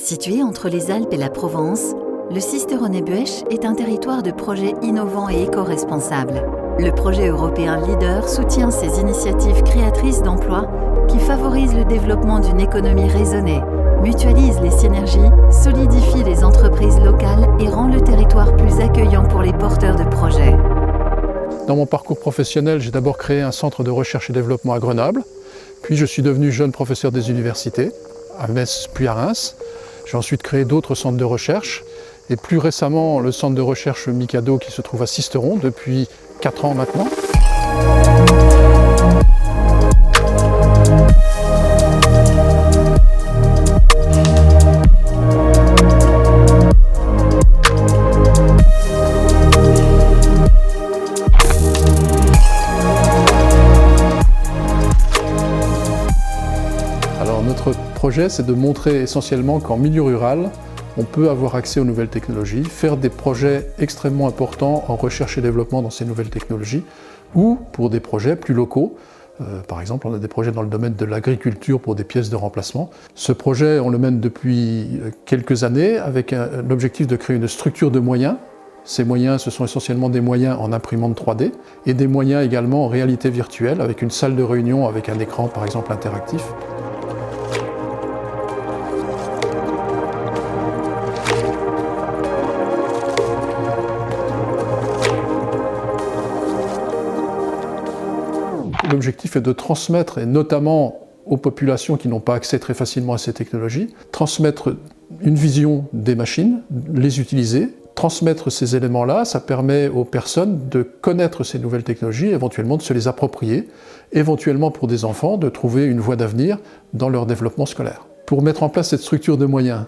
Situé entre les Alpes et la Provence, le Cisteronnet-Buëch est un territoire de projets innovants et éco-responsables. Le projet européen Leader soutient ces initiatives créatrices d'emplois qui favorisent le développement d'une économie raisonnée, mutualise les synergies, solidifie les entreprises locales et rend le territoire plus accueillant pour les porteurs de projets. Dans mon parcours professionnel, j'ai d'abord créé un centre de recherche et développement à Grenoble, puis je suis devenu jeune professeur des universités, à Metz puis à Reims. J'ai ensuite créé d'autres centres de recherche, et plus récemment le centre de recherche Mikado qui se trouve à Sisteron depuis 4 ans maintenant. Alors notre projet, c'est de montrer essentiellement qu'en milieu rural, on peut avoir accès aux nouvelles technologies, faire des projets extrêmement importants en recherche et développement dans ces nouvelles technologies, ou pour des projets plus locaux. Par exemple, on a des projets dans le domaine de l'agriculture pour des pièces de remplacement. Ce projet, on le mène depuis quelques années avec l'objectif de créer une structure de moyens. Ces moyens, ce sont essentiellement des moyens en imprimante 3D et des moyens également en réalité virtuelle avec une salle de réunion avec un écran, par exemple, interactif. L'objectif est de transmettre, et notamment aux populations qui n'ont pas accès très facilement à ces technologies, transmettre une vision des machines, les utiliser. Transmettre ces éléments-là, ça permet aux personnes de connaître ces nouvelles technologies, éventuellement de se les approprier, éventuellement pour des enfants de trouver une voie d'avenir dans leur développement scolaire. Pour mettre en place cette structure de moyens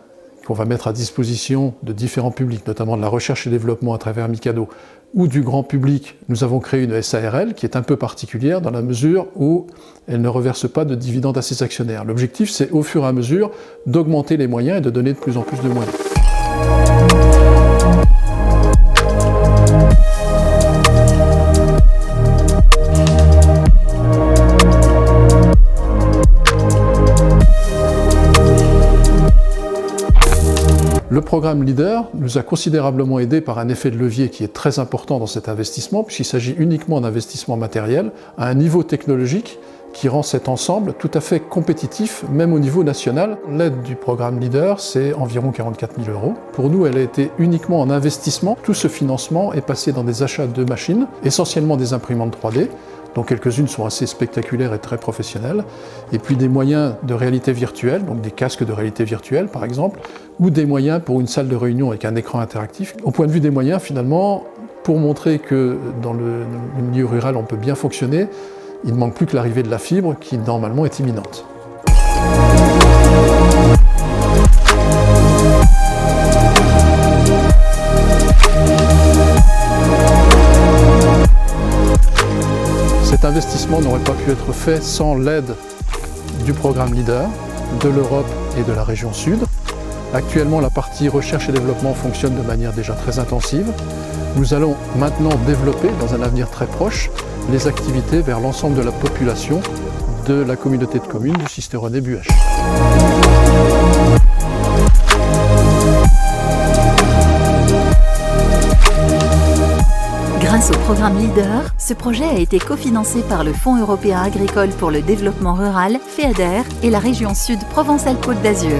qu'on va mettre à disposition de différents publics, notamment de la recherche et développement à travers Mikado, ou du grand public, nous avons créé une SARL qui est un peu particulière dans la mesure où elle ne reverse pas de dividendes à ses actionnaires. L'objectif, c'est au fur et à mesure d'augmenter les moyens et de donner de plus en plus de moyens. Le programme Leader nous a considérablement aidé par un effet de levier qui est très important dans cet investissement, puisqu'il s'agit uniquement d'investissement matériel à un niveau technologique qui rend cet ensemble tout à fait compétitif, même au niveau national. L'aide du programme Leader, c'est environ 44 000 €. Pour nous, elle a été uniquement en investissement. Tout ce financement est passé dans des achats de machines, essentiellement des imprimantes 3D, dont quelques-unes sont assez spectaculaires et très professionnelles, et puis des moyens de réalité virtuelle, donc des casques de réalité virtuelle par exemple, ou des moyens pour une salle de réunion avec un écran interactif. Au point de vue des moyens, finalement, pour montrer que dans le milieu rural on peut bien fonctionner, il ne manque plus que l'arrivée de la fibre qui normalement est imminente. Cet investissement n'aurait pas pu être fait sans l'aide du programme Leader, de l'Europe et de la région Sud. Actuellement, la partie recherche et développement fonctionne de manière déjà très intensive. Nous allons maintenant développer, dans un avenir très proche, les activités vers l'ensemble de la population de la communauté de communes du Cisteronnet-Buëch. Grâce au programme Leader, ce projet a été cofinancé par le Fonds européen agricole pour le développement rural, FEADER, et la région Sud Provence-Alpes-Côte d'Azur.